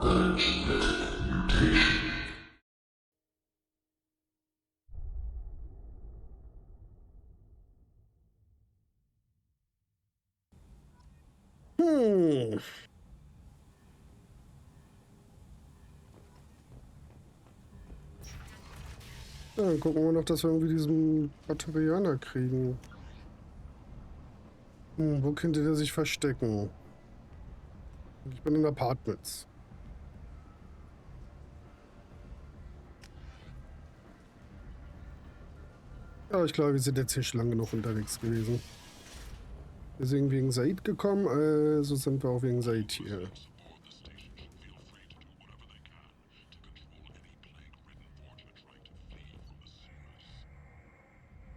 eine genetic mutation. Ja, dann gucken wir noch, dass wir irgendwie diesen Batarianer kriegen. Wo könnte der sich verstecken? Ich bin in Apartments. Ja, ich glaube, wir sind jetzt hier schon lange genug unterwegs gewesen. Wir sind wegen Said gekommen, also sind wir auch wegen Said hier.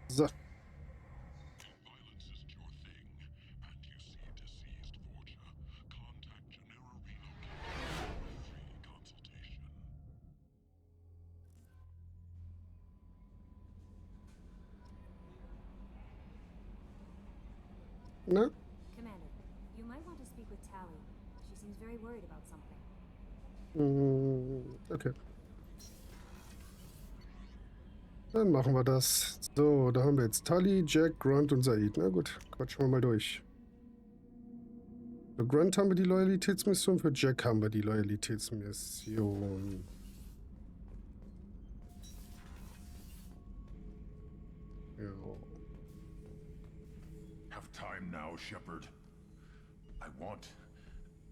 So. Na? Commander, you might want to speak with Tally. She seems very worried about something. Okay. Dann machen wir das. So, da haben wir jetzt Tully, Jack, Grunt und Said. Na gut, quatschen wir mal durch. Für Grunt haben wir die Loyalitätsmission, für Jack haben wir die Loyalitätsmission. Ja. Have time now, Shepard.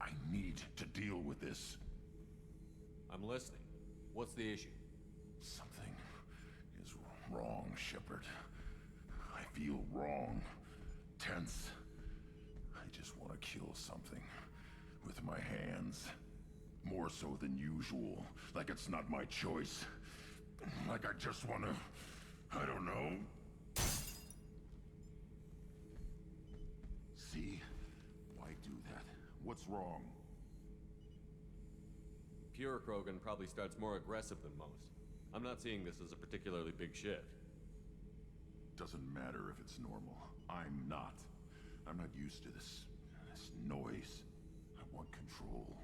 I need to deal with this. I'm listening. What's the issue? Something is wrong, Shepard. I feel wrong. Tense. I just want to kill something. With my hands. More so than usual. Like it's not my choice. Like I just want to... I don't know. See? Why do that? What's wrong? Pure Krogan probably starts more aggressive than most. I'm not seeing this as a particularly big shift. Doesn't matter if it's normal. I'm not. I'm not used to this noise. I want control.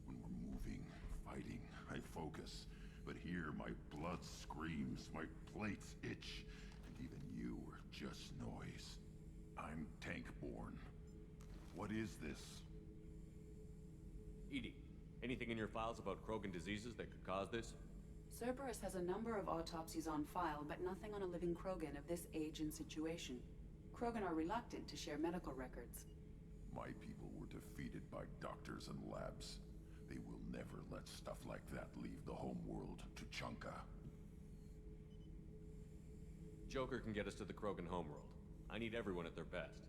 When we're moving, fighting, I focus. But here, my blood screams, my plates itch, and even you are just noise. I'm tank-born. What is this? EDI, anything in your files about Krogan diseases that could cause this? Cerberus has a number of autopsies on file, but nothing on a living Krogan of this age and situation. Krogan are reluctant to share medical records. My people were defeated by doctors and labs. They will never let stuff like that leave the home world to Chunka. Joker can get us to the Krogan homeworld. I need everyone at their best.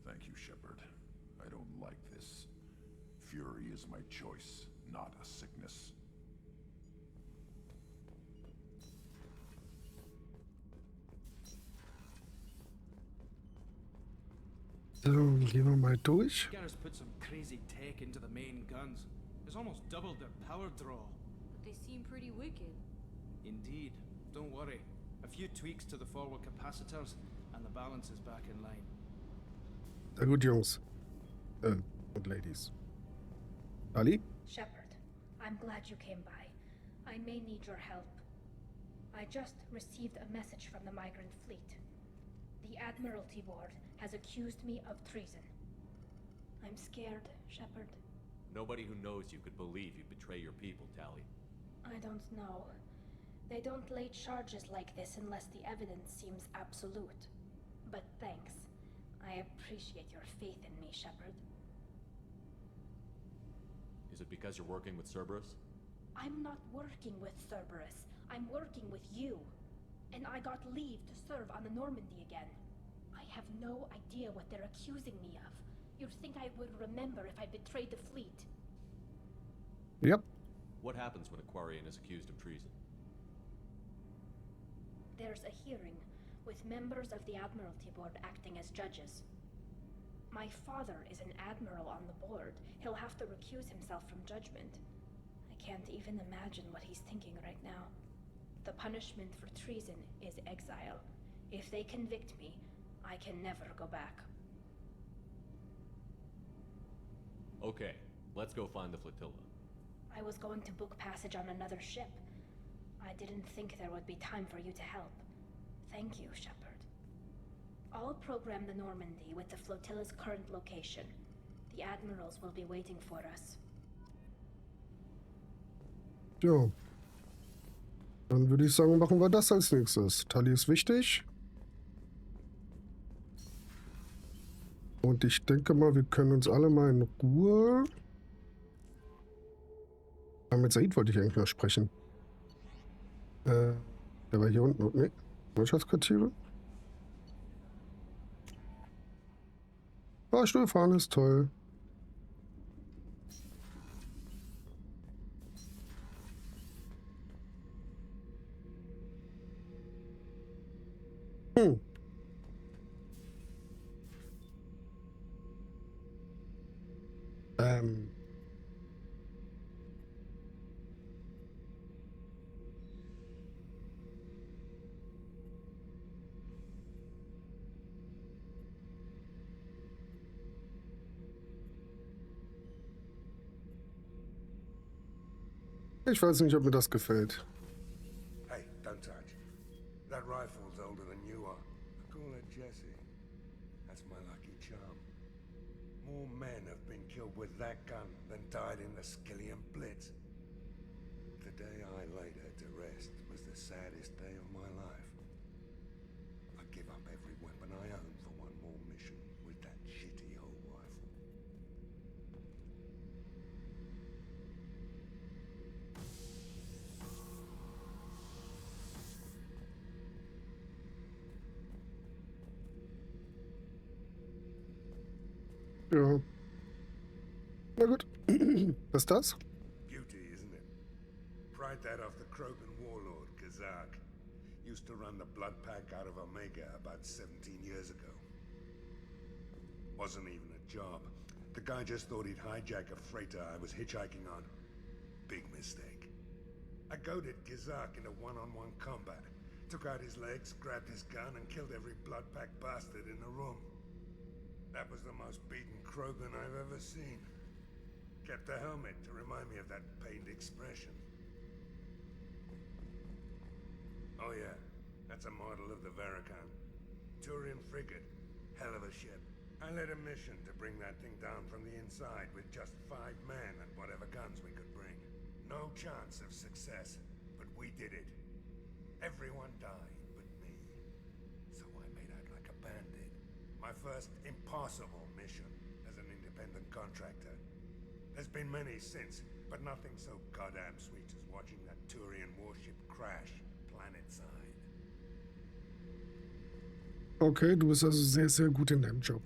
Thank you, Shepard. I don't like this. Fury is my choice, not a sickness. So, gehen wir mal durch. Garrus put some crazy tech into the main guns. It's almost doubled their power draw. But they seem pretty wicked. Indeed. Don't worry. A few tweaks to the forward capacitors, and the balance is back in line. Sehr gut, Jungs. Und Ladies. Ali? Shepard, I'm glad you came by. I may need your help. I just received a message from the migrant fleet. The Admiralty Board has accused me of treason. I'm scared, Shepard. Nobody who knows you could believe you betray your people, Tally. I don't know. They don't lay charges like this unless the evidence seems absolute. But thanks. I appreciate your faith in me, Shepard. Is it because you're working with Cerberus? I'm not working with Cerberus. I'm working with you. And I got leave to serve on the Normandy again. I have no idea what they're accusing me of. You'd think I would remember if I betrayed the fleet. Yep. What happens when a Quarian is accused of treason? There's a hearing, with members of the Admiralty Board acting as judges. My father is an admiral on the board. He'll have to recuse himself from judgment. I can't even imagine what he's thinking right now. The punishment for treason is exile. If they convict me, I can never go back. Okay, let's go find the flotilla. I was going to book passage on another ship. I didn't think there would be time for you to help. Thank you, Shepard. I'll program the Normandy with the flotilla's current location. The admirals will be waiting for us. Ja. Dann würde ich sagen, machen wir das als nächstes. Tali ist wichtig. Und ich denke mal, wir können uns alle mal in Ruhe... Mit Said wollte ich eigentlich noch sprechen. Der war hier unten. Ne, Mannschaftsquartiere. Fahrstuhl fahren ist toll. Ähm. Ich weiß nicht, ob mir das gefällt. Hey, don't touch. That rifle's older than you are. I call it Jesse. That's my lucky charm. More men have been killed with that gun than died in the Skillian Blitz. The day I laid her to rest was the saddest day of my life. I give up every weapon I own for one more mission with that shitty old rifle. Ja. Na gut. Was ist das? Beauty, isn't it? Pried that off the Krogan warlord, Gazak. Used to run the blood pack out of Omega about 17 years ago. Wasn't even a job. The guy just thought he'd hijack a freighter I was hitchhiking on. Big mistake. I goaded Gazak into one-on-one combat. Took out his legs, grabbed his gun, and killed every blood pack bastard in the room. That was the most beaten Krogan I've ever seen. Kept a helmet to remind me of that pained expression. Oh yeah, that's a model of the Varakan. Turian frigate, hell of a ship. I led a mission to bring that thing down from the inside with just 5 men and whatever guns we could bring. No chance of success, but we did it. Everyone died but me. So I made out like a bandit. My first impossible mission as an independent contractor. There's been many since, but nothing so goddamn sweet as watching that Turian warship crash planet-side. Okay, du bist also sehr, sehr gut in deinem Job.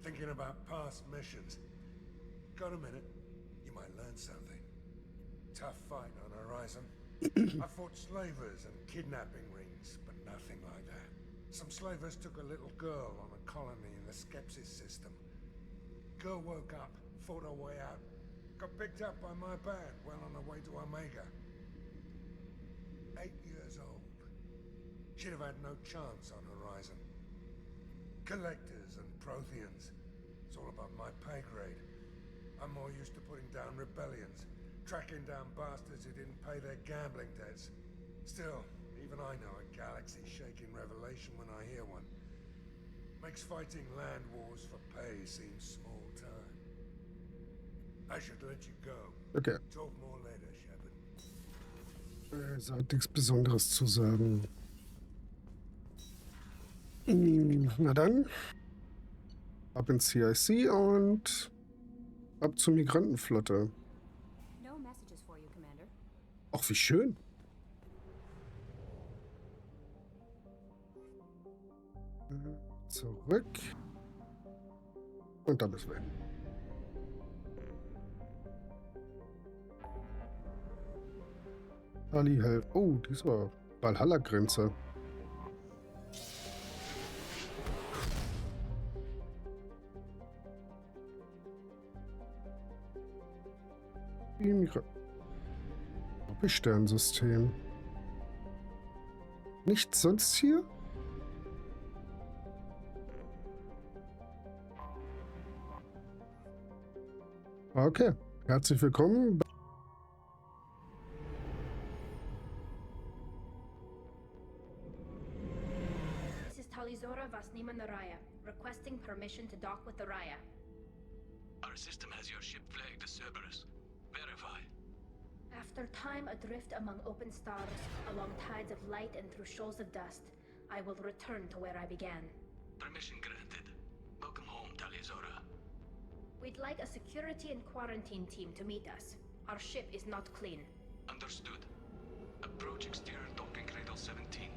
Thinking about past missions. Got a minute? You might learn something. Tough fight on Horizon. I fought slavers and kidnapping rings, but nothing like that. Some slavers took a little girl on a colony in the Skepsis system. Girl woke up, fought her way out, got picked up by my band well on her way to Omega. 8 years old. She'd have had no chance on Horizon. Collectors and Protheans. It's all about my pay grade. I'm more used to putting down rebellions, tracking down bastards who didn't pay their gambling debts. Still, even I know a galaxy-shaking revelation when I hear one. Makes fighting land wars for pay seem small time. I should let you go. Okay. Talk more later, Shepard. Es hat nichts Besonderes zu sagen. Na dann. Ab ins CIC und ab zur Migrantenflotte. No messages for you, Commander. Ach, wie schön. Zurück. Und da müssen wir hin. Ali helft. Oh, diesmal Valhalla-Grenze. Sternsystem. Nichts sonst hier? Okay, herzlich willkommen permission to dock with the Raya. Our system has your ship flagged as Cerberus. Verify. After time adrift among open stars, along tides of light and through shoals of dust, I will return to where I began. Permission granted. Welcome home, Tali'Zorah. We'd like a security and quarantine team to meet us. Our ship is not clean. Understood. Approach exterior docking cradle 17.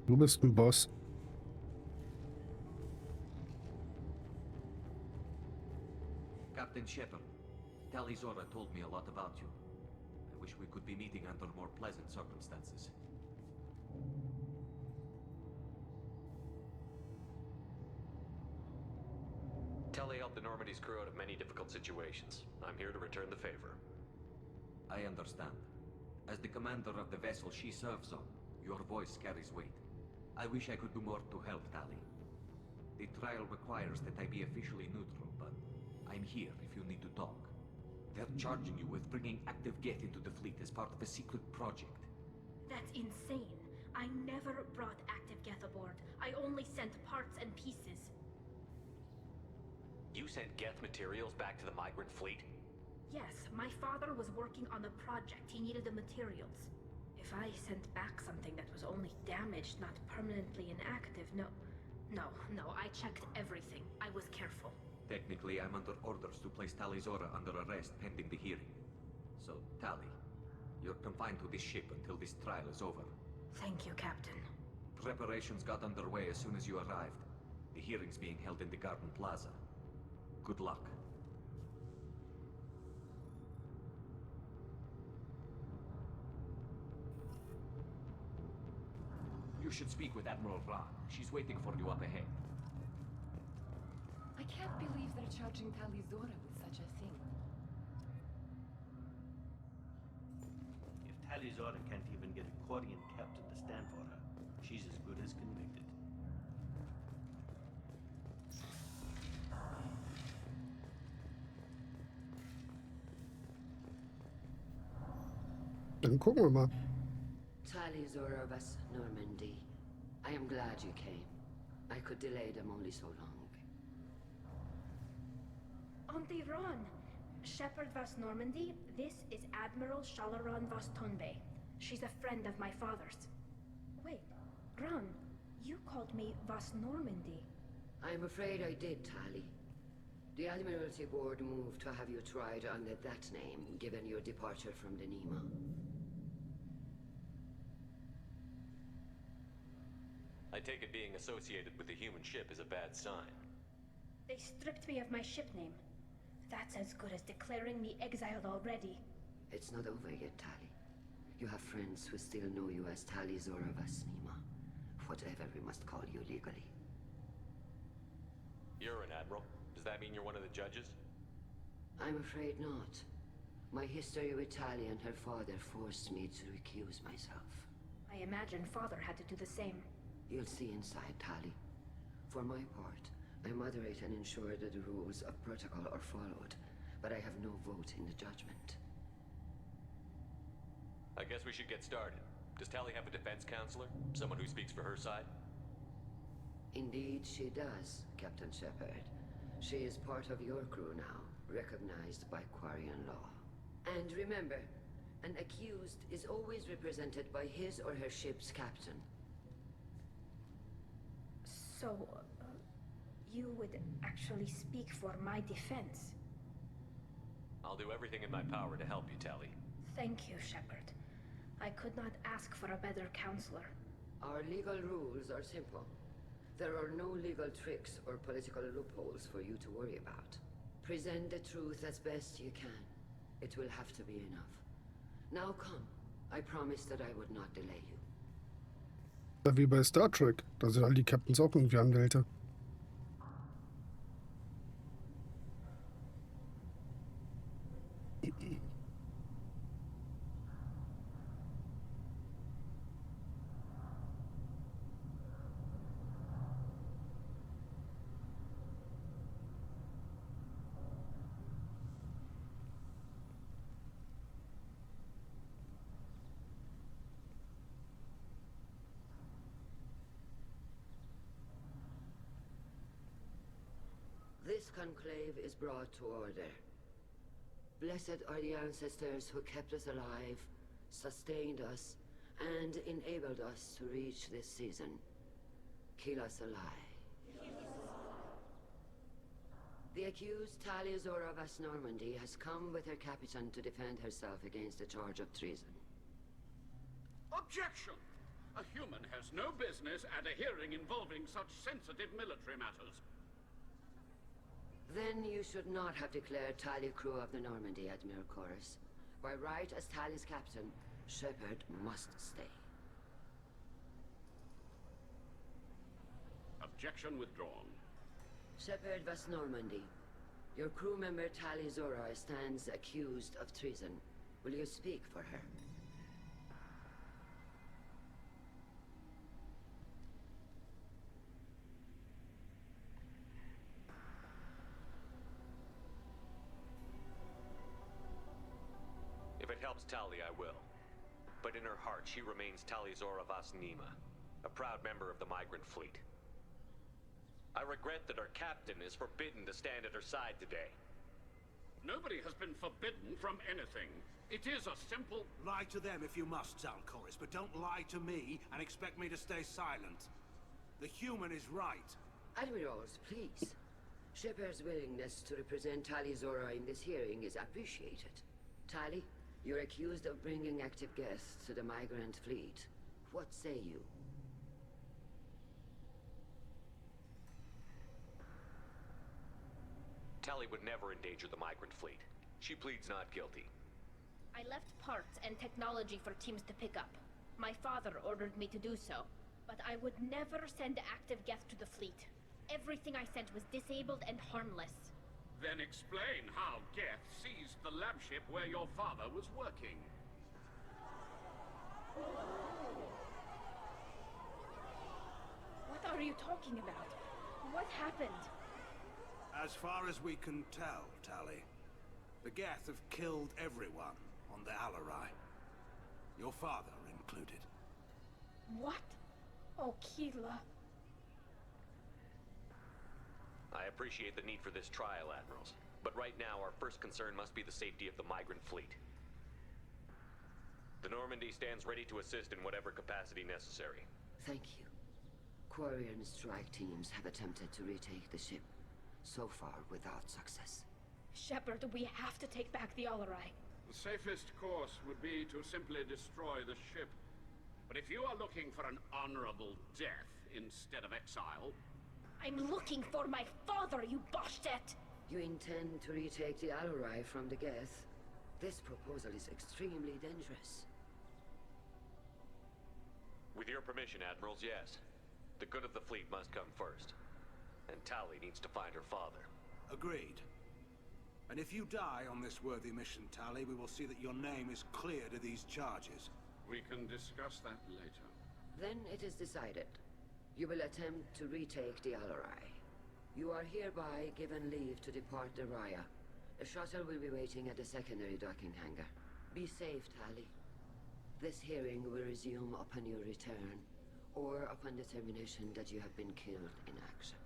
Du bist ein Boss. Captain Shepard, Tali'Zorah told me a lot about you. I wish we could be meeting under more pleasant circumstances. Tali helped the Normandy's crew out of many difficult situations. I'm here to return the favor. I understand. As the commander of the vessel she serves on, your voice carries weight. I wish I could do more to help, Tali. The trial requires that I be officially neutral, but I'm here if you need to talk. They're charging you with bringing active Geth into the fleet as part of a secret project. That's insane. I never brought active Geth aboard. I only sent parts and pieces. You sent Geth materials back to the migrant fleet? Yes, my father was working on a project. He needed the materials. If I sent back something that was only damaged, not permanently inactive, no, I checked everything. I was careful. Technically, I'm under orders to place Tali'Zorah under arrest pending the hearing. So, Tali, you're confined to this ship until this trial is over. Thank you, Captain. Preparations got underway as soon as you arrived. The hearing's being held in the Garden Plaza. Good luck. You should speak with Admiral Ra. She's waiting for you up ahead. I can't believe they're charging Tali'Zorah with such a thing. If Tali'Zorah can't even get a Quarian captain to stand for her, she's as good as convicted. Dann gucken wir mal. Tali'Zorah was Normandy. I am glad you came. I could delay them only so long. Auntie Ron! Shepard Vas Normandy, this is Admiral Shalaron Vas Tonbe. She's a friend of my father's. Wait, Ron, you called me Vas Normandy. I'm afraid I did, Tali. The Admiralty Board moved to have you tried under that name, given your departure from the Nima. I take it being associated with the human ship is a bad sign. They stripped me of my ship name. That's as good as declaring me exiled already. It's not over yet, Tali. You have friends who still know you as Tali'Zorah Vas Nima. Whatever we must call you legally. You're an admiral. Does that mean you're one of the judges? I'm afraid not. My history with Tali and her father forced me to recuse myself. I imagine father had to do the same. You'll see inside, Tali. For my part, I moderate and ensure that the rules of protocol are followed, but I have no vote in the judgment. I guess we should get started. Does Tali have a defense counselor? Someone who speaks for her side? Indeed, she does, Captain Shepard. She is part of your crew now, recognized by Quarian law. And remember, an accused is always represented by his or her ship's captain. So, you would actually speak for my defense? I'll do everything in my power to help you, Tali. Thank you, Shepard. I could not ask for a better counselor. Our legal rules are simple. There are no legal tricks or political loopholes for you to worry about. Present the truth as best you can. It will have to be enough. Now come. I promised that I would not delay you. Wie bei Star Trek. Da sind all die Captains auch irgendwie Anwälte. conclave is brought to order. Blessed are the ancestors who kept us alive, sustained us, and enabled us to reach this season. Kill us alive. The accused Talia Zora of As Normandy has come with her captain to defend herself against a charge of treason. Objection! A human has no business at a hearing involving such sensitive military matters. Then you should not have declared Talia crew of the Normandy, Admiral Chorus. By right as Talia's captain, Shepard must stay. Objection withdrawn. Shepard Vas Normandy, your crew member Talia Zora stands accused of treason. Will you speak for her? If it helps Tali, I will. But in her heart, she remains Talia Zora Vas Nima, a proud member of the migrant fleet. I regret that our captain is forbidden to stand at her side today. Nobody has been forbidden from anything. It is a simple... Lie to them if you must, Zalcoris, but don't lie to me and expect me to stay silent. The human is right. Admirals, please. Shepard's willingness to represent Talia Zora in this hearing is appreciated. Tali, you're accused of bringing active guests to the migrant fleet. What say you? Tali would never endanger the migrant fleet. She pleads not guilty. I left parts and technology for teams to pick up. My father ordered me to do so, but I would never send active guests to the fleet. Everything I sent was disabled and harmless. Then explain how Geth seized the lab ship where your father was working. What are you talking about? What happened? As far as we can tell, Tali, the Geth have killed everyone on the Alarai. Your father included. What? Oh, Keela. I appreciate the need for this trial, Admirals. But right now, our first concern must be the safety of the migrant fleet. The Normandy stands ready to assist in whatever capacity necessary. Thank you. Quarry and strike teams have attempted to retake the ship, so far without success. Shepard, we have to take back the Alarai. The safest course would be to simply destroy the ship. But if you are looking for an honorable death instead of exile... I'm looking for my father, you Boshtet! You intend to retake the Alarai from the Geth? This proposal is extremely dangerous. With your permission, Admirals, yes. The good of the fleet must come first. And Tali needs to find her father. Agreed. And if you die on this worthy mission, Tali, we will see that your name is cleared of these charges. We can discuss that later. Then it is decided. You will attempt to retake the Alarai. You are hereby given leave to depart the Raya. A shuttle will be waiting at the secondary docking hangar. Be safe, Tali. This hearing will resume upon your return, or upon determination that you have been killed in action.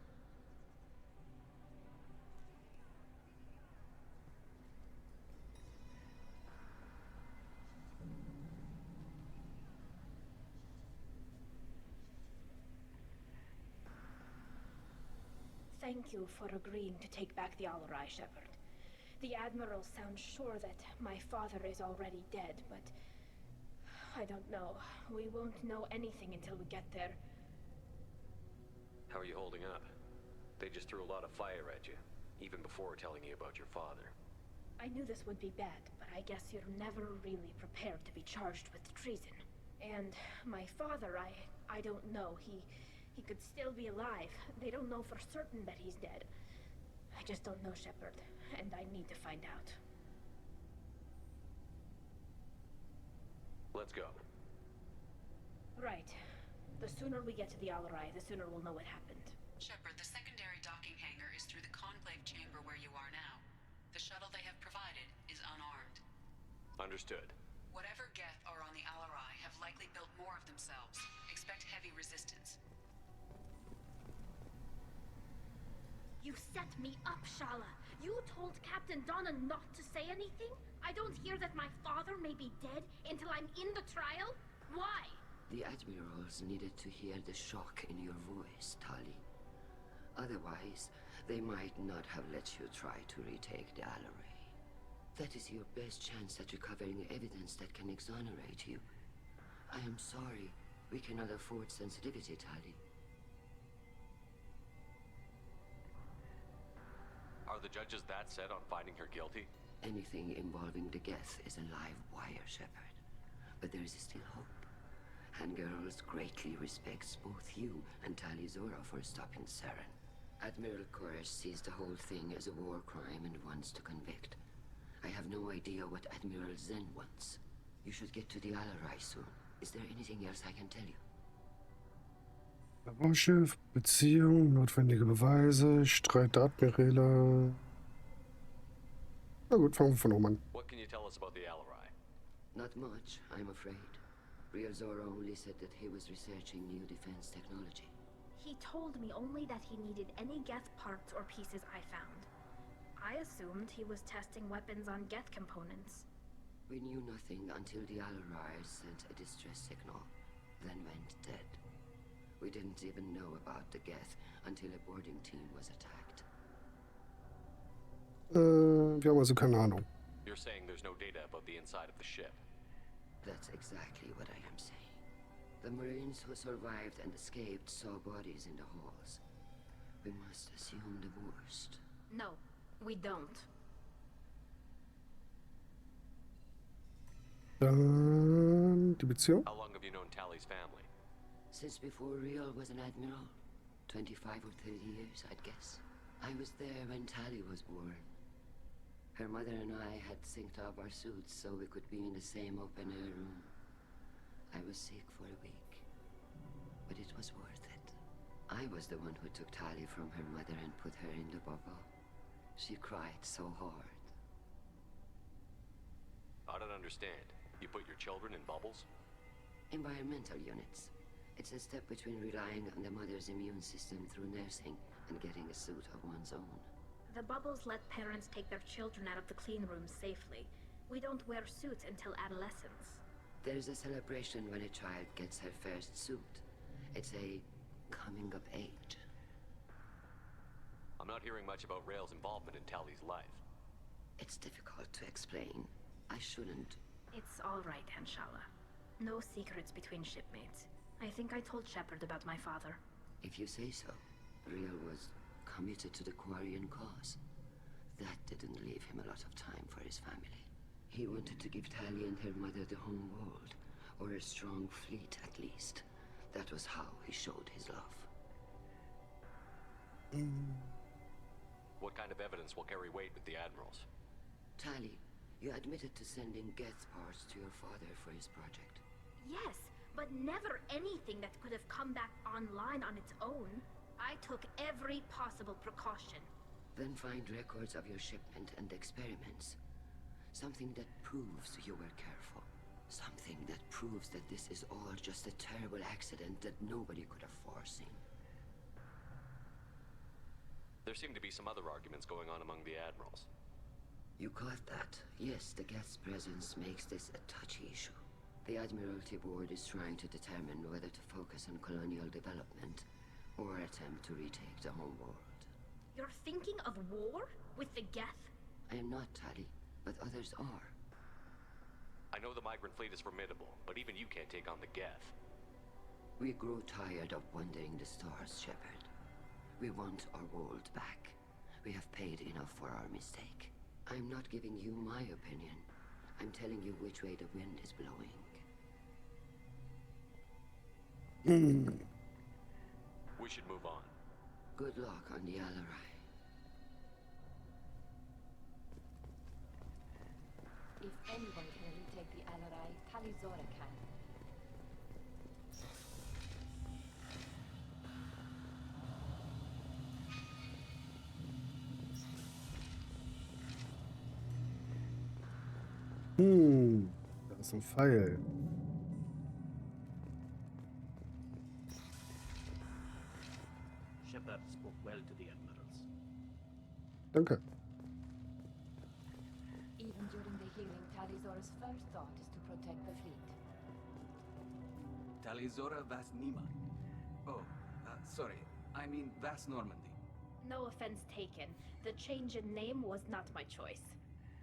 Thank you for agreeing to take back the Alarai, Shepard. The Admiral sounds sure that my father is already dead, but... I don't know. We won't know anything until we get there. How are you holding up? They just threw a lot of fire at you, even before telling you about your father. I knew this would be bad, but I guess you're never really prepared to be charged with treason. And my father, I don't know. He could still be alive. They don't know for certain that he's dead. I just don't know, Shepard, and I need to find out. Let's go. Right. The sooner we get to the Alarai, the sooner we'll know what happened. Shepard, the secondary docking hangar is through the conclave chamber where you are now. The shuttle they have provided is unarmed. Understood. Whatever Geth are on the Alarai have likely built more of themselves. Expect heavy resistance. You set me up, Shala. You told Captain Donna not to say anything? I don't hear that my father may be dead until I'm in the trial? Why? The admirals needed to hear the shock in your voice, Tali. Otherwise, they might not have let you try to retake the Alaray. That is your best chance at recovering evidence that can exonerate you. I am sorry. We cannot afford sensitivity, Tali. Are the judges that set on finding her guilty? Anything involving the Geth is a live wire, Shepard. But there is still hope. Handgirls greatly respects both you and Tali Zora for stopping Saren. Admiral Koresh sees the whole thing as a war crime and wants to convict. I have no idea what Admiral Zen wants. You should get to the Alaray soon. Is there anything else I can tell you? Raumschiff, Beziehung, notwendige Beweise, Streit der Admiräle. Na gut, fangen wir von oben an. What can you tell us about the Alaray? Not much, I'm afraid. Real Zora only said that he was researching new defense technology. He told me only that he needed any Geth parts or pieces I found. I assumed he was testing weapons on Geth components. We knew nothing until the Alaray sent a distress signal, then went dead. We didn't even know about the Geth until a boarding team was attacked. Wir haben also keine Ahnung. You're saying there's no data about the inside of the ship? That's exactly what I am saying. The Marines who survived and escaped saw bodies in the halls. We must assume the worst. No, we don't. Dann die Beziehung. How long have you known Tali's family? Since before Real was an admiral. 25 or 30 years, I'd guess. I was there when Tali was born. Her mother and I had synced up our suits so we could be in the same open-air room. I was sick for a week, but it was worth it. I was the one who took Tali from her mother and put her in the bubble. She cried so hard. I don't understand. You put your children in bubbles? Environmental units. It's a step between relying on the mother's immune system through nursing and getting a suit of one's own. The bubbles let parents take their children out of the clean rooms safely. We don't wear suits until adolescence. There's a celebration when a child gets her first suit. It's a coming of age. I'm not hearing much about Rail's involvement in Tali's life. It's difficult to explain. I shouldn't. It's all right, Anshala. No secrets between shipmates. I think I told Shepard about my father. If you say so. Real was committed to the Quarian cause. That didn't leave him a lot of time for his family. He wanted to give Tali and her mother the home world, or a strong fleet at least. That was how he showed his love. What kind of evidence will carry weight with the admirals? Tali, you admitted to sending Geth parts to your father for his project. Yes, but never anything that could have come back online on its own. I took every possible precaution. Then find records of your shipment and experiments. Something that proves you were careful. Something that proves that this is all just a terrible accident that nobody could have foreseen. There seem to be some other arguments going on among the admirals. You caught that? Yes, the Geth's presence makes this a touchy issue. The Admiralty Board is trying to determine whether to focus on colonial development or attempt to retake the home world. You're thinking of war? With the Geth? I am not, Tali, but others are. I know the migrant fleet is formidable, but even you can't take on the Geth. We grow tired of wandering the stars, Shepard. We want our world back. We have paid enough for our mistake. I'm not giving you my opinion. I'm telling you which way the wind is blowing. We should move on. Good luck on the Alaray. If anyone can retake the Alaray, Tali Zora can. Da ist ein Pfeil. Shepard spoke well to the admirals. Danke. Even during the hearing, Tali'Zorah's first thought is to protect the fleet. Tali'Zorah vas Nima. Oh, sorry. I mean Vas Normandy. No offense taken. The change in name was not my choice.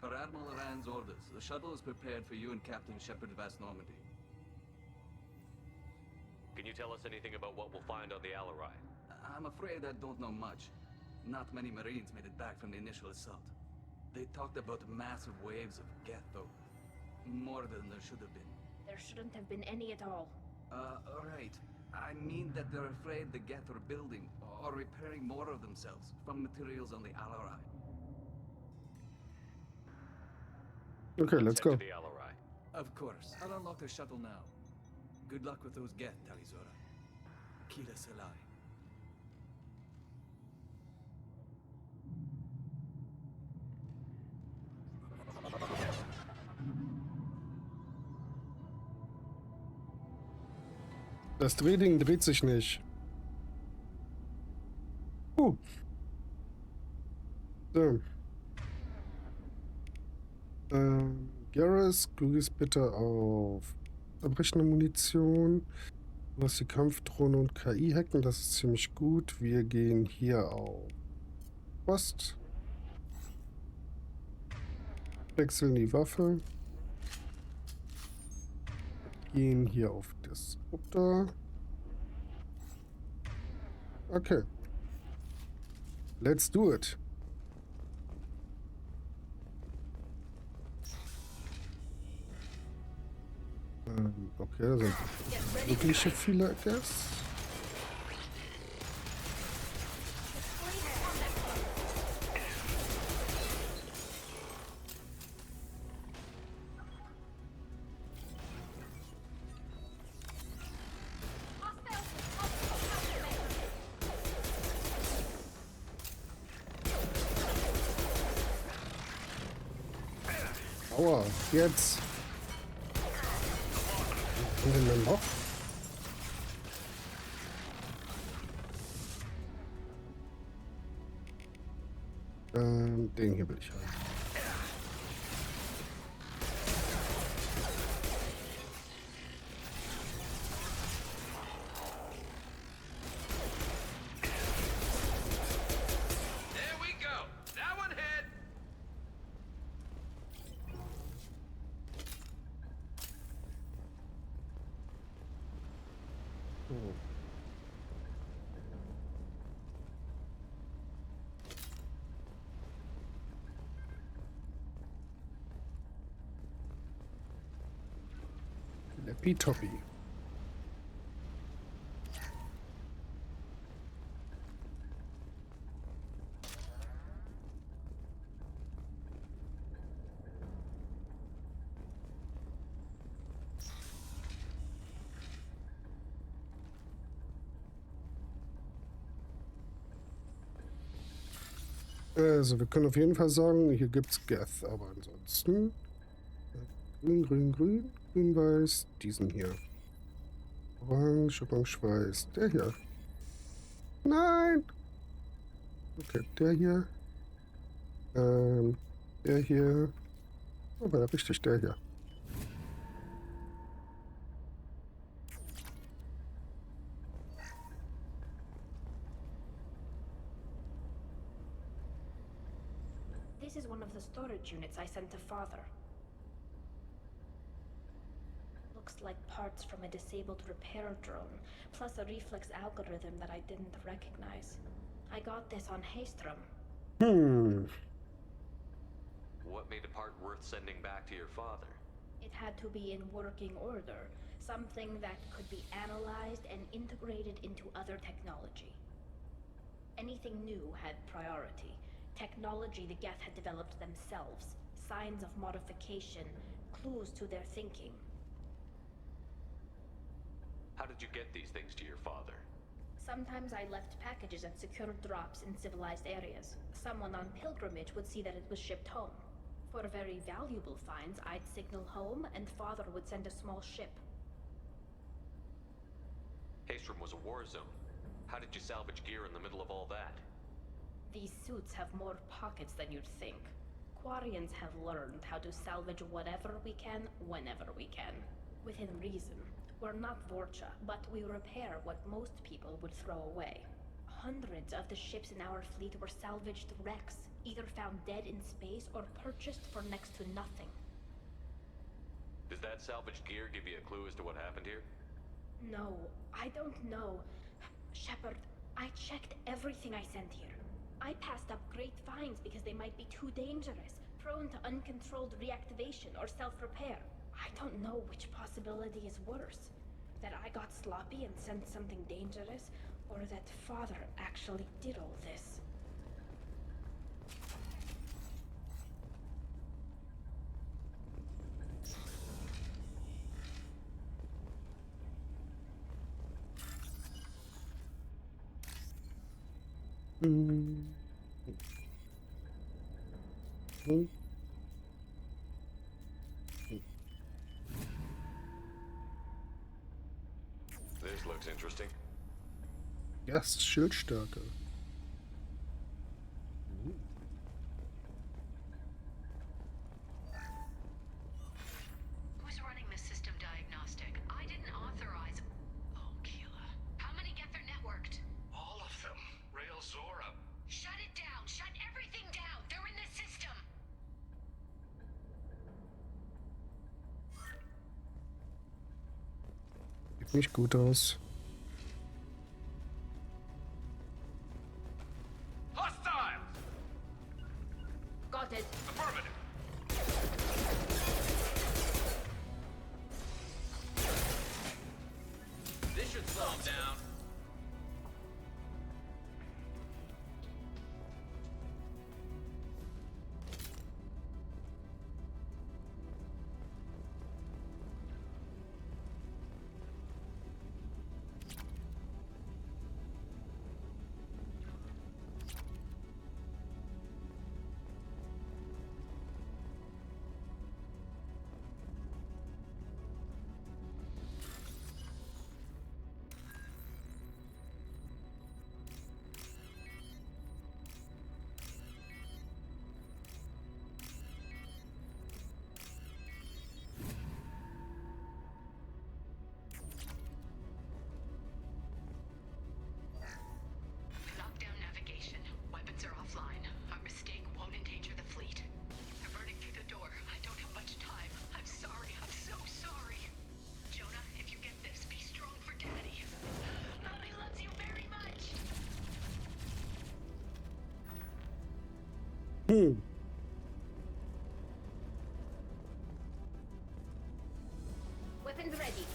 Per Admiral Rand's orders, the shuttle is prepared for you and Captain Shepard Vas Normandy. Can you tell us anything about what we'll find on the Alarai? I'm afraid I don't know much. Not many Marines made it back from the initial assault. They talked about massive waves of Geth, though. More than there should have been. There shouldn't have been any at all. Right. I mean that they're afraid the Geth are building or repairing more of themselves from materials on the Alarai. Okay, let's go. To the Alarai. Of course. I'll unlock the shuttle now. Good luck with those Geth, Tali'Zorah. Kila Selai. Das Drehding dreht sich nicht. So. Garrus, du gehst bitte auf verbrechende Munition. Du hast die Kampfdrohne und KI hacken, das ist ziemlich gut. Wir gehen hier auf Post. Wechseln die Waffe. Gehen hier auf das Futter. Okay. Let's do it. Okay, da sind wirklich viele, I guess. Aua, jetzt. Und dann noch. Den hier will ich haben. There we go. That one hit. P-Toppy. Also, wir können auf jeden Fall sagen, hier gibt's Geth, aber ansonsten grün, grün, grün, grün, weiß, diesen hier. Orange, orange, weiß, der hier. Nein! Okay, der hier. Der hier. Oh, war ja richtig, der hier. This is one of the storage units I sent to Father. Looks like parts from a disabled repair drone, plus a reflex algorithm that I didn't recognize. I got this on Haystrom. What made a part worth sending back to your father? It had to be in working order, something that could be analyzed and integrated into other technology. Anything new had priority. Technology the Geth had developed themselves, signs of modification, clues to their thinking. How did you get these things to your father? Sometimes I left packages and secured drops in civilized areas. Someone on pilgrimage would see that it was shipped home. For very valuable finds, I'd signal home, and Father would send a small ship. Haystrom was a war zone. How did you salvage gear in the middle of all that? These suits have more pockets than you'd think. Quarians have learned how to salvage whatever we can, whenever we can. Within reason. We're not Vorcha, but we repair what most people would throw away. Hundreds of the ships in our fleet were salvaged wrecks, either found dead in space or purchased for next to nothing. Does that salvaged gear give you a clue as to what happened here? No, I don't know. Shepard, I checked everything I sent here. I passed up great finds because they might be too dangerous, prone to uncontrolled reactivation or self-repair. I don't know which possibility is worse. That I got sloppy and sent something dangerous, or that Father actually did all this. This looks interesting. Yes, Schildstärke. Who's running the system diagnostic? I didn't authorize. Oh, Keela. How many get their networked? All of them. Rail Zora. Shut it down. Shut everything down. They're in the system. Sieht nicht gut aus. Got it. Affirmative. This should slow him down. Lockdown navigation. Weapons are offline. Our mistake won't endanger the fleet. They're burning through the door. I don't have much time. I'm sorry. I'm so sorry. Jonah, if you get this, be strong for Daddy. Mommy loves you very much. Weapons ready.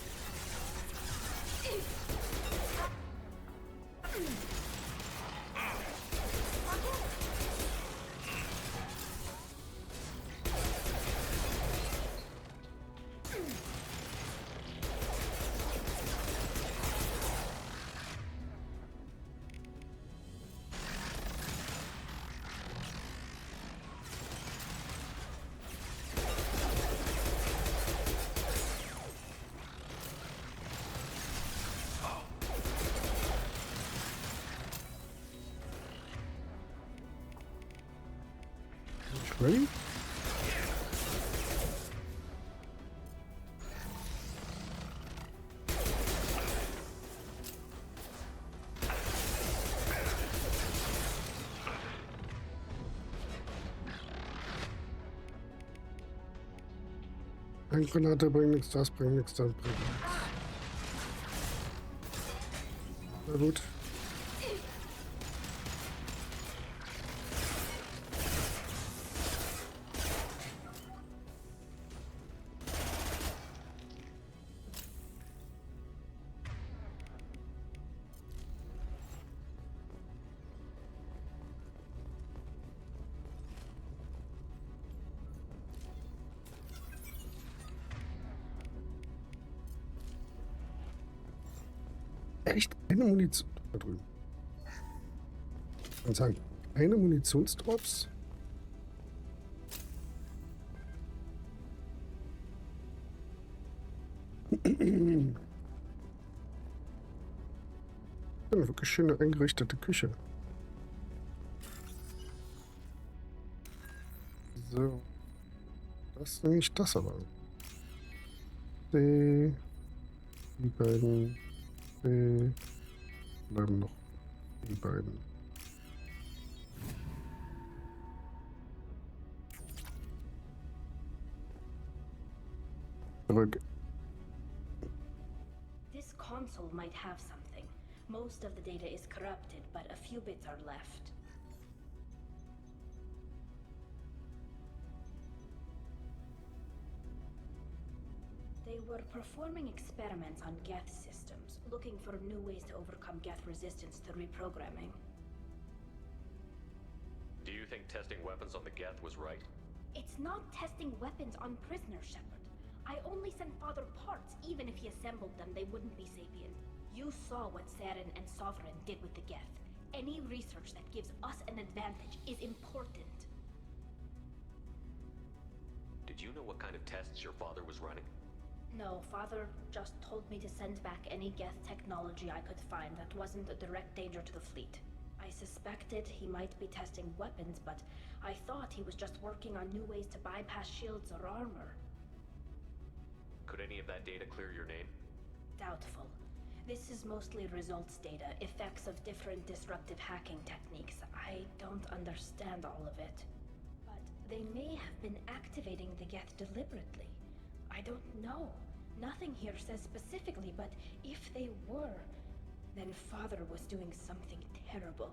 Ready? Ein Granate bringt nichts, das bringt nichts, das bringt nichts. Na gut. Echt? Keine Munition da drüben. Ich kann sagen, keine Munitionsdrops? Eine wirklich schöne eingerichtete Küche. So. Das ist nämlich das aber. Die beiden. Bleiben noch die beiden. Zurück. This console might have something. Most of the data is corrupted, but a few bits are left. They were performing experiments on Geth systems, looking for new ways to overcome Geth resistance to reprogramming. Do you think testing weapons on the Geth was right? It's not testing weapons on prisoners, Shepard. I only sent Father parts. Even if he assembled them, they wouldn't be sapient. You saw what Saren and Sovereign did with the Geth. Any research that gives us an advantage is important. Did you know what kind of tests your father was running? No, Father just told me to send back any Geth technology I could find that wasn't a direct danger to the fleet. I suspected he might be testing weapons, but I thought he was just working on new ways to bypass shields or armor. Could any of that data clear your name? Doubtful. This is mostly results data, effects of different disruptive hacking techniques. I don't understand all of it. But they may have been activating the Geth deliberately. I don't know. Nothing here says specifically, but if they were, then Father was doing something terrible.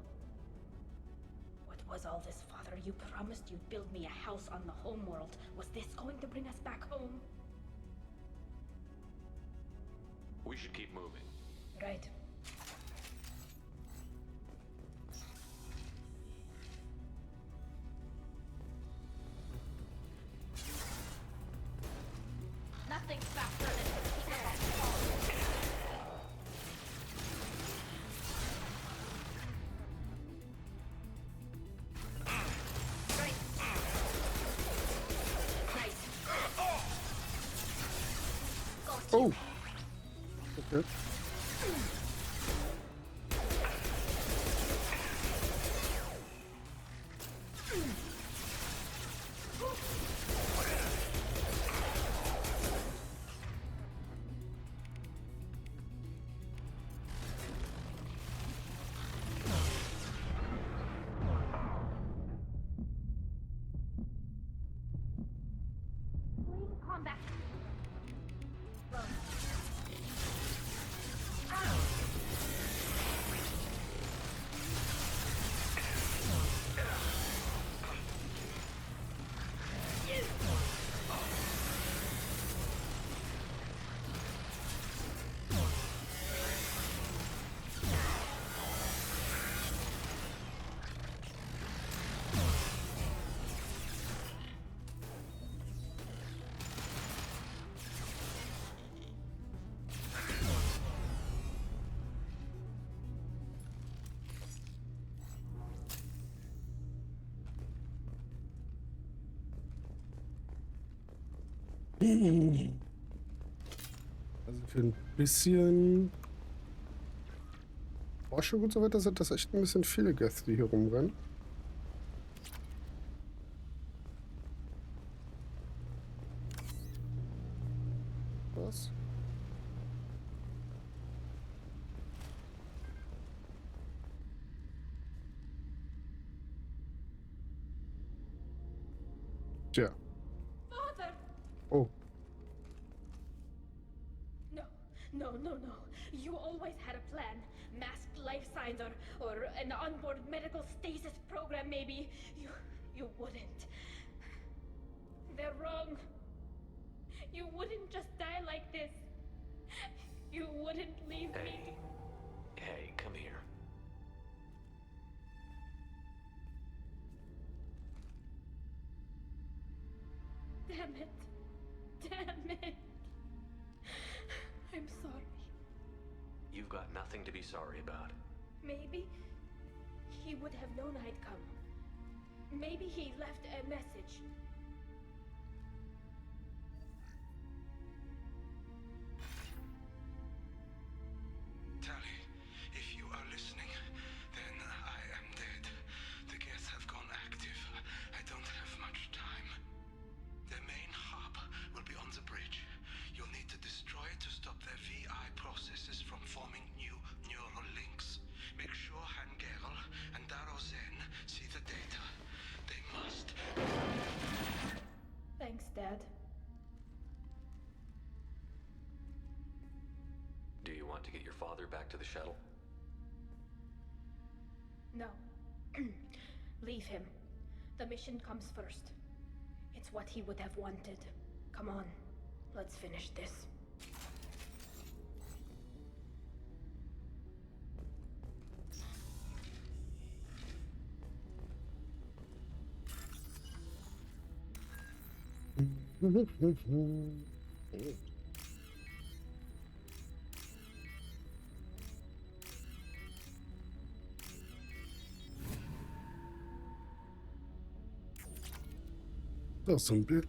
What was all this, Father? You promised you'd build me a house on the homeworld. Was this going to bring us back home? We should keep moving. Right. Nothing's faster than to keep up on Oh! Okay. combat. Also für ein bisschen Forschung und so weiter sind das echt ein bisschen viele Gäste, die hier rumrennen. Was? Tja. Father! Oh. No. You always had a plan. Masked life signs or an onboard medical stasis program maybe. You wouldn't. They're wrong. You wouldn't just die like this. You wouldn't leave me. Hey, come here. Damn it. I'm sorry. You've got nothing to be sorry about. Maybe he would have known I'd come. Maybe he left a message. Tali, if you are listening, then I am dead. The Geth have gone active. I don't have much time. to get your father back to the shuttle? No. Leave him. The mission comes first. It's what he would have wanted. Come on, let's finish this. Das ist so ein Bild.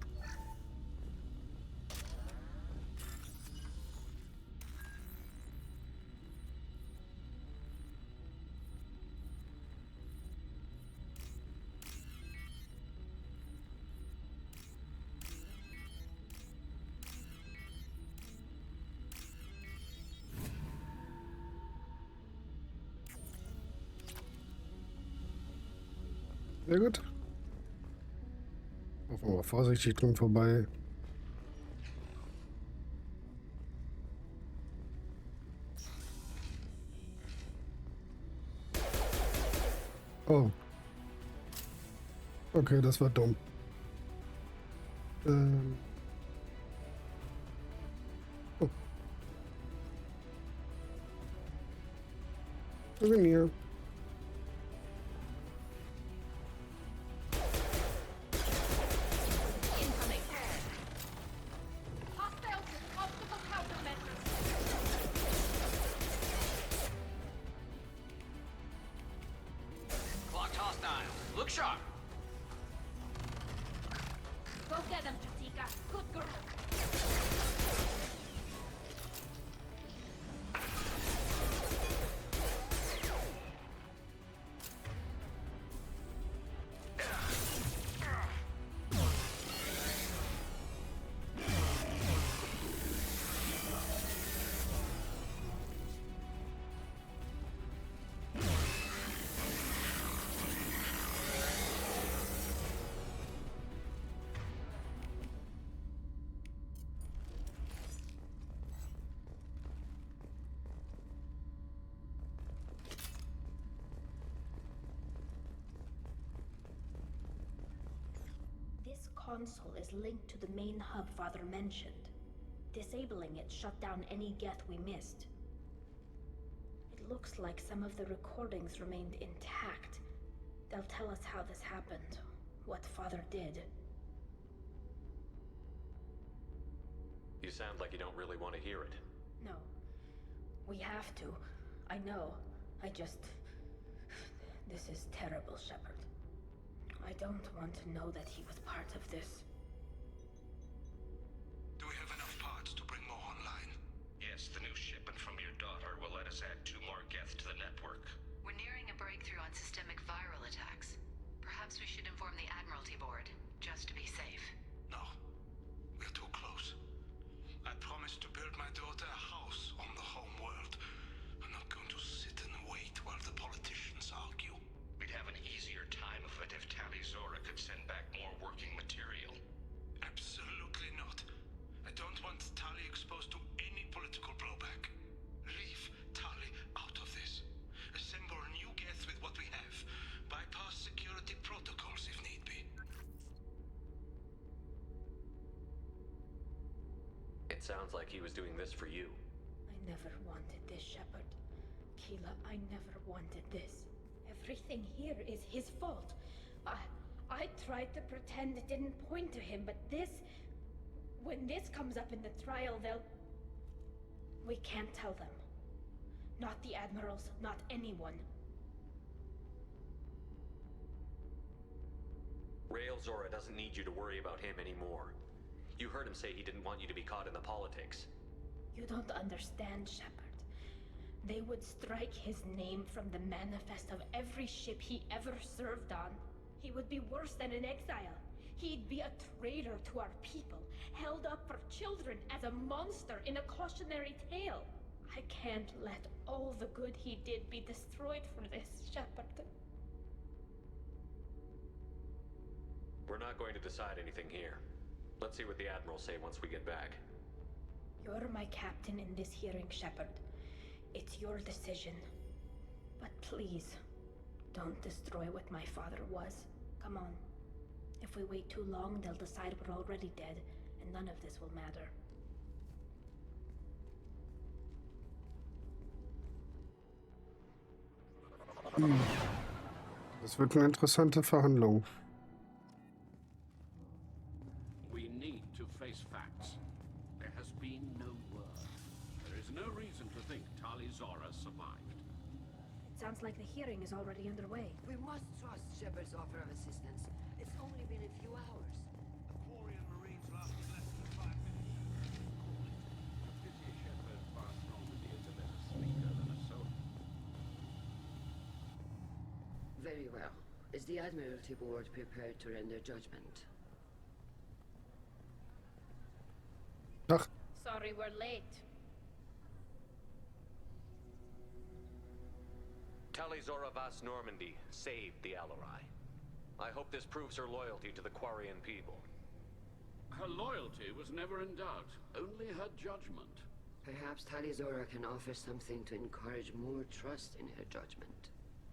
Sehr gut. Laufen wir mal vorsichtig drum vorbei. Oh. Okay, das war dumm. Oh. Souvenir. This console is linked to the main hub Father mentioned. Disabling it shut down any geth we missed. It looks like some of the recordings remained intact. They'll tell us how this happened, what Father did. You sound like you don't really want to hear it. No. We have to. I know. This is terrible, Shepard. I don't want to know that he was part of this. Do we have enough parts to bring more online? Yes, the new shipment from your daughter will let us add 2 more geth to the network. We're nearing a breakthrough on systemic viral attacks. Perhaps we should inform the Admiralty Board, just to be safe. No. We're too close. I promised to build my daughter a house on the home world. I'm not going to sit and wait while the politicians argue. We'd have an easier time of it if Zora could send back more working material. Absolutely not. I don't want Tali exposed to any political blowback. Leave Tali out of this. Assemble new geth with what we have. Bypass security protocols if need be. It sounds like he was doing this for you. I never wanted this, Shepard. Keela, I never wanted this. Everything here is his fault. I tried to pretend it didn't point to him, but when this comes up in the trial, we can't tell them. Not the admirals, not anyone. Zora doesn't need you to worry about him anymore. You heard him say he didn't want you to be caught in the politics. You don't understand, Shepard. They would strike his name from the manifest of every ship he ever served on. He would be worse than an exile. He'd be a traitor to our people, held up for children as a monster in a cautionary tale. I can't let all the good he did be destroyed for this, Shepard. We're not going to decide anything here. Let's see what the Admirals say once we get back. You're my captain in this hearing, Shepard. It's your decision. But please, don't destroy what my father was. Come on. If we wait too long, they'll decide we're already dead, and none of this will matter. Das wird eine interessante Verhandlung. We need to face facts. There has been no word. There is no reason to think Tali Zora survived. It sounds like the hearing is already underway. We must trust Shepard's offer of assistance. It's only been a few hours. The Quarian Marines lasted less than 5 minutes. Pity Shepard passed Normandy as a better speaker than a soldier. Very well. Is the Admiralty Board prepared to render judgment? Ach, Sorry we're late. Tali Zora Vas Normandy saved the Alarai. I hope this proves her loyalty to the Quarian people. Her loyalty was never in doubt, only her judgment. Perhaps Tali Zora can offer something to encourage more trust in her judgment.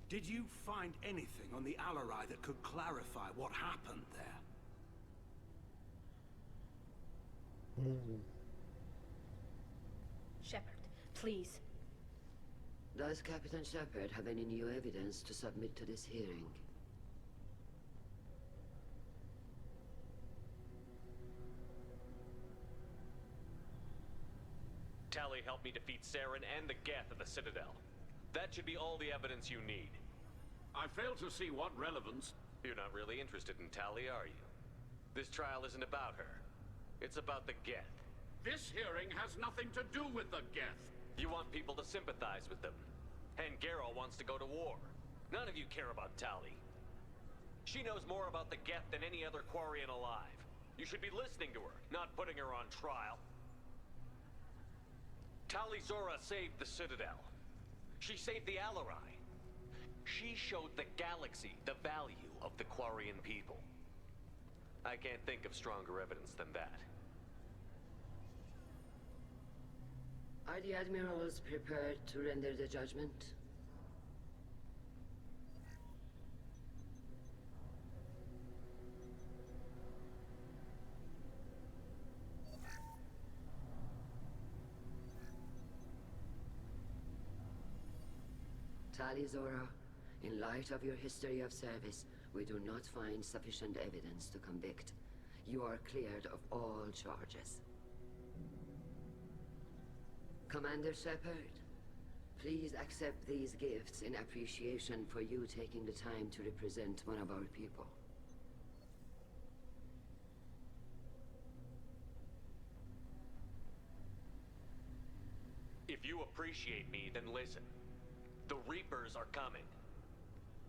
Did you find anything on the Alarai that could clarify what happened there? Shepard, please. Does Captain Shepard have any new evidence to submit to this hearing? Tali helped me defeat Saren and the Geth at the Citadel. That should be all the evidence you need. I fail to see what relevance... You're not really interested in Tali, are you? This trial isn't about her. It's about the Geth. This hearing has nothing to do with the Geth. You want people to sympathize with them. And Garrow wants to go to war. None of you care about Tali. She knows more about the Geth than any other Quarian alive. You should be listening to her, not putting her on trial. Tali Zora saved the Citadel. She saved the Alarai. She showed the galaxy the value of the Quarian people. I can't think of stronger evidence than that. Are the admirals prepared to render the judgment? Tali Zora, in light of your history of service, we do not find sufficient evidence to convict. You are cleared of all charges. Commander Shepard, please accept these gifts in appreciation for you taking the time to represent one of our people. If you appreciate me, then listen. The Reapers are coming.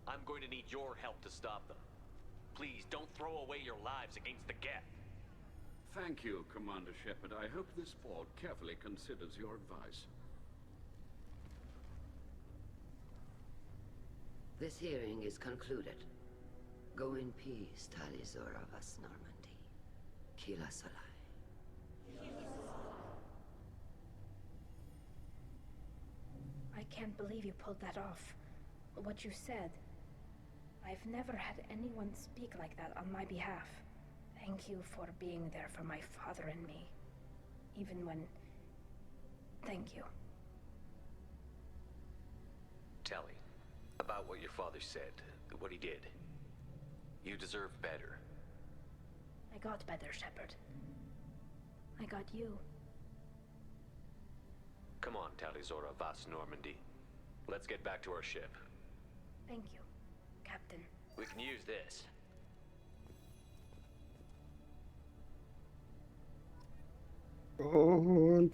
I'm going to need your help to stop them. Please, don't throw away your lives against the Geth. Thank you, Commander Shepard. I hope this board carefully considers your advice. This hearing is concluded. Go in peace, Tali Zora Vas Normandy. Kila Solai. I can't believe you pulled that off. What you said. I've never had anyone speak like that on my behalf. Thank you for being there for my father and me. Even when... Thank you. Tali, about what your father said, what he did. You deserve better. I got better, Shepard. I got you. Come on, Tali Zora Vas Normandy. Let's get back to our ship. Thank you, Captain. We can use this. Und